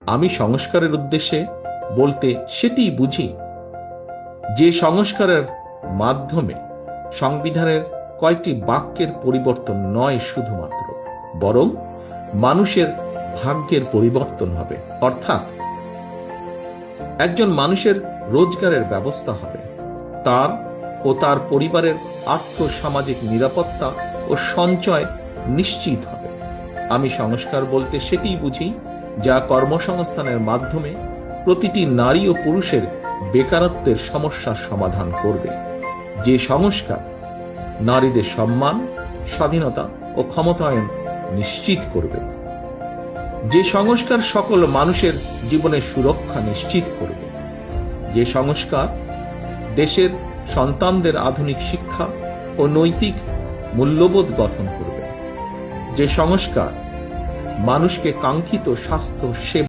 আমি সংস্কারের উদ্দেশ্যে বলতে সেটিই বুঝি যে সংস্কারের মাধ্যমে সংবিধানের কয়েকটি বাক্যের পরিবর্তন নয় শুধুমাত্র, বরং মানুষের ভাগ্যের পরিবর্তন হবে। অর্থাৎ একজন মানুষের রোজগারের ব্যবস্থা হবে, তার ও তার পরিবারের আর্থ-সামাজিক নিরাপত্তা ও সঞ্চয় নিশ্চিত হবে। আমি সংস্কার বলতে সেটিই বুঝি যা কর্মসংস্থানের মাধ্যমে প্রতিটি নারী ও পুরুষের বেকারত্বের সমস্যার সমাধান করবে। যে সংস্কার নারীদের সম্মান, স্বাধীনতা ও ক্ষমতায়ন নিশ্চিত করবে। যে সংস্কার সকল মানুষের জীবনের সুরক্ষা নিশ্চিত করবে। যে সংস্কার দেশের সন্তানদের আধুনিক শিক্ষা ও নৈতিক মূল্যবোধ গঠন করবে। যে সংস্কার মানুষকে কাঙ্ক্ষিত স্বাস্থ্য সেবা